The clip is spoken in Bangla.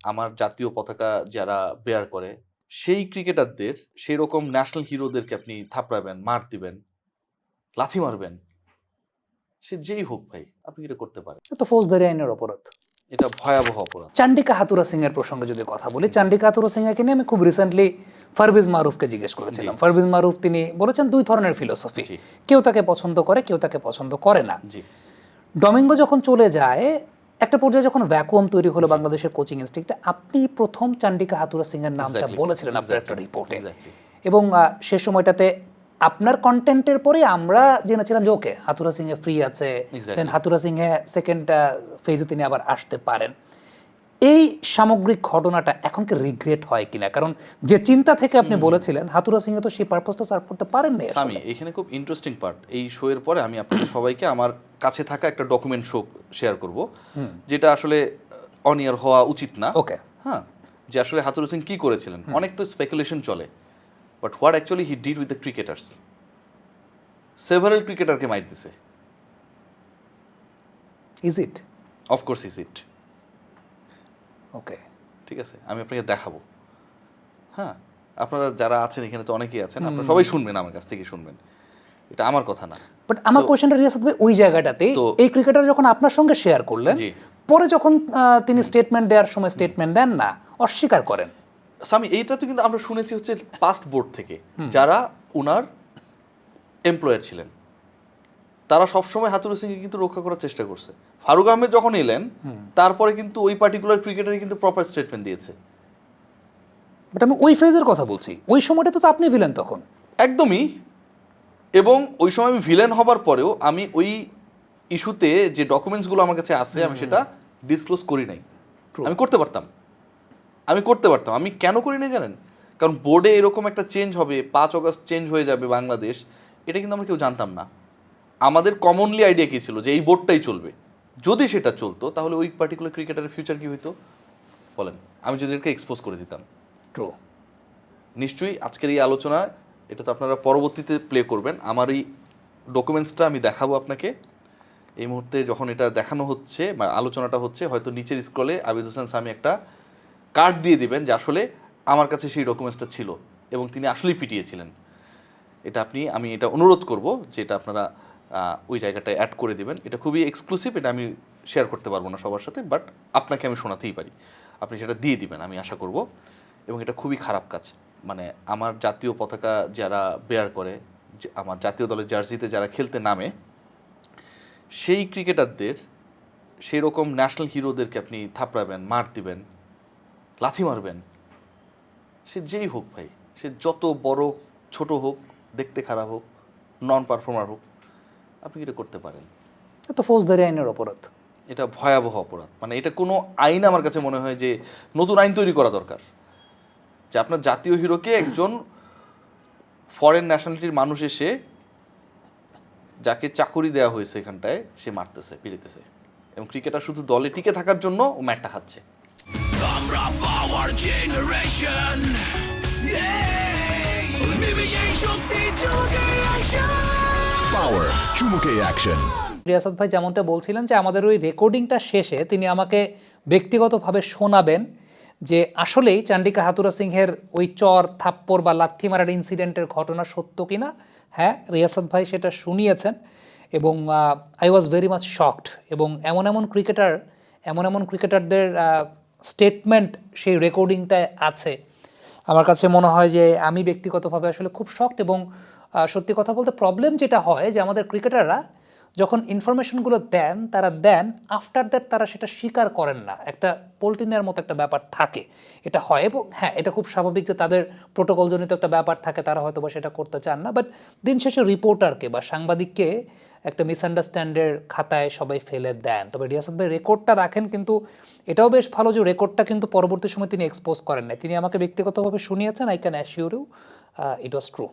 আমার জাতীয় পতাকা যারা বেয়ার করে সেই ক্রিকেটারদের সেরকম ন্যাশনাল হিরোদেরকে আপনি থাপড়াবেন, মার দিবেন, লাথি মারবেন, সে যেই হোক ভাই, আপনি এটা করতে পারেন। তো ফৌজদারি আইনের অপরাধ। এটা ভয়াবহ অপরাধ। চান্ডিকা হাতুরা সিং এর প্রসঙ্গে যদি কথা বলি, চান্ডিকা হাতুরা সিং এর নিয়ে আমি খুব রিসেন্টলি পারভেজ মারুফকে জিজ্ঞেস করেছিলাম। পারভেজ মারুফ তিনি বলেছেন দুই ধরনের ফিলোসফি, কেউ তাকে পছন্দ করে, কেউ তাকে পছন্দ করে না। ডমিঙ্গো যখন চলে যায়, একটা পর্যায়ে যখন ভ্যাকুয়াম তৈরি হলো বাংলাদেশের কোচিং ইনস্টিটিউটে, আপনি প্রথম চান্ডিকা হাতুরা সিং এর নামটা বলেছিলেন আপনার একটা রিপোর্টে, এবং সে সময়টাতে আপনার কন্টেন্টের পরে আমরা জেনেছিলাম যে ওকে হাতুরা সিং এ ফ্রি আছে, দেন হাতুরা সিং এ সেকেন্ড ফেজে তিনি আবার আসতে পারেন। এই সামগ্রিক ঘটনাটা এখন কি রিগ্রেট হয় কিনা? কারণ যে চিন্তা থেকে আপনি বলেছিলেন হাতুরা সিং এ তো সেই পারপাসটা সার্ভ করতে পারেন না। আমি এখানে খুব ইন্টারেস্টিং পার্ট, এই শো এর পরে আমি আপনাদের সবাইকে আমার কাছে থাকা একটা ডকুমেন্ট শো শেয়ার করব, যেটা আসলে অন ইয়ার হওয়া উচিত না। ওকে, হ্যাঁ, যে আসলে হাতুরা সিং কি করেছিলেন। অনেক তো স্পেকুলেশন চলে, but what actually he did with the cricketers. Several ক্রিকেটারকে মাইর দিছে। Is it? Of course is it. Okay, ঠিক আছে, আমি আপনাকে দেখাবো। হ্যাঁ, আপনারা যারা আছেন এখানে তো অনেকেই আছেন, আপনারা সবাই শুনবেন, আমার কাছ থেকে শুনবেন, এটা আমার কথা না। বাট আমার কোশ্চেনটা রিয়াসাত ভাই ওই জায়গাটাতে, এই ক্রিকেটার যখন আপনার সঙ্গে শেয়ার করলেন, পরে যখন তিনি স্টেটমেন্ট দেওয়ার সময় স্টেটমেন্ট দেন না, অস্বীকার করেন। সামি, এইটা তো কিন্তু আমরা শুনেছি হচ্ছে পাস্ট বোর্ড থেকে, যারা উনার এমপ্লয়ার ছিলেন, তারা সবসময় হাতুরু সিংকে কিন্তু রক্ষা করার চেষ্টা করছে। ফারুক আহমেদ যখন এলেন, তারপরে কিন্তু ওই পার্টিকুলার ক্রিকেটার কিন্তু প্রপার স্টেটমেন্ট দিয়েছে। বাট আমি ওই ফেজের কথা বলছি, ওই সময়টা তো আপনি ভিলেন তখন। একদমই। এবং ওই সময় আমি ভিলেন হবার পরেও আমি ওই ইস্যুতে যে ডকুমেন্টসগুলো আমার কাছে আছে, আমি সেটা ডিসক্লোজ করি নাই। আমি করতে পারতাম, আমি কেন করি নাই জানেন? কারণ বোর্ডে এরকম একটা চেঞ্জ হবে, 5 অগস্ট চেঞ্জ হয়ে যাবে বাংলাদেশ, এটা কিন্তু আমরা কেউ জানতাম না। আমাদের কমনলি আইডিয়া কী ছিল যে এই বোর্ডটাই চলবে। যদি সেটা চলতো তাহলে ওই পার্টিকুলার ক্রিকেটারের ফিউচার কী হইতো বলেন? আমি যদি এটাকে এক্সপোজ করে দিতাম। ট্রু। নিশ্চয়ই আজকের এই আলোচনা, এটা তো আপনারা পরবর্তীতে প্লে করবেন, আমার এই ডকুমেন্টসটা আমি দেখাবো আপনাকে। এই মুহূর্তে যখন এটা দেখানো হচ্ছে বা আলোচনাটা হচ্ছে, হয়তো নিচের স্ক্রলে আবিদ হোসেন সামি একটা কার্ড দিয়ে দিবেন যে আসলে আমার কাছে সেই ডকুমেন্টসটা ছিল এবং তিনি আসলেই পিটিয়েছিলেন। এটা আমি এটা অনুরোধ করব যে এটা আপনারা ওই জায়গাটায় অ্যাড করে দিবেন। এটা খুবই এক্সক্লুসিভ, এটা আমি শেয়ার করতে পারবো না সবার সাথে, বাট আপনাকে আমি শোনাতেই পারি। আপনি সেটা দিয়ে দিবেন আমি আশা করব। এবং এটা খুবই খারাপ কাজ, মানে আমার জাতীয় পতাকা যারা বেয়ার করে, আমার জাতীয় দলের জার্সিতে যারা খেলতে নামে, সেই ক্রিকেটারদের সেরকম ন্যাশনাল হিরোদেরকে আপনি থাপড়াবেন, মার দিবেন, লাথি মারবেন, সে যেই হোক ভাই, সে যত বড় ছোট হোক, দেখতে খারাপ হোক, নন পারফর্মার হোক, আপনি এটা করতে পারেন। তো ফৌজদারি আইনের অপরাধ। এটা ভয়াবহ অপরাধ। মানে এটা কোনো আইন, আমার কাছে মনে হয় যে নতুন আইন তৈরি করা দরকার, যে আপনার জাতীয় হিরোকে একজন ফরেন ন্যাশনালিটির মানুষ এসে, যাকে চাকুরি দেওয়া হয়েছে এখানটায়, সে মারতেছে, পিড়িতেছে, এবং ক্রিকেটার শুধু দলে টিকে থাকার জন্য ও ম্যাটটা খাচ্ছে। আমরা পাওয়ার জেনারেশন, পাওয়ার চুমুকে অ্যাকশন। রিয়াসাত ভাই যেমনটা বলছিলেন যে আমাদের ওই রেকর্ডিংটা শেষে তিনি আমাকে ব্যক্তিগতভাবে শোনাবেন যে আসলেই চান্ডিকা হাতুরা সিংহের ওই চর, থাপ্পড় বা লাথি মারার ইনসিডেন্টের ঘটনা সত্য কিনা। হ্যাঁ, রিয়াসাত ভাই সেটা শুনিয়েছেন এবং I was very much shocked. এবং এমন এমন ক্রিকেটারদের স্টেটমেন্ট সেই রেকর্ডিংটায় আছে, আমার কাছে মনে হয় যে আমি ব্যক্তিগতভাবে আসলে খুব শকড। এবং সত্যি কথা বলতে প্রবলেম যেটা হয় যে আমাদের ক্রিকেটাররা যখন ইনফরমেশনগুলো দেন, তারা দেন আফটার দ্যাট তারা সেটা স্বীকার করেন না। একটা পোল্টিনের মতো একটা ব্যাপার থাকে, এটা হয়। এবং হ্যাঁ, এটা খুব স্বাভাবিক যে তাদের প্রোটোকলজনিত একটা ব্যাপার থাকে, তারা হয়তো বা সেটা করতে চান না। বাট দিন শেষে রিপোর্টারকে বা সাংবাদিককে একটা মিসআন্ডারস্ট্যান্ডের খাতায় সবাই ফেলে দেন। তবে রিয়াসাত ভাই রেকর্ডটা রাখেন, কিন্তু এটাও বেশ ভালো যে রেকর্ডটা কিন্তু পরবর্তী সময় তিনি এক্সপোজ করেন না। তিনি আমাকে ব্যক্তিগতভাবে শুনিয়েছেন, I can assure you it was true.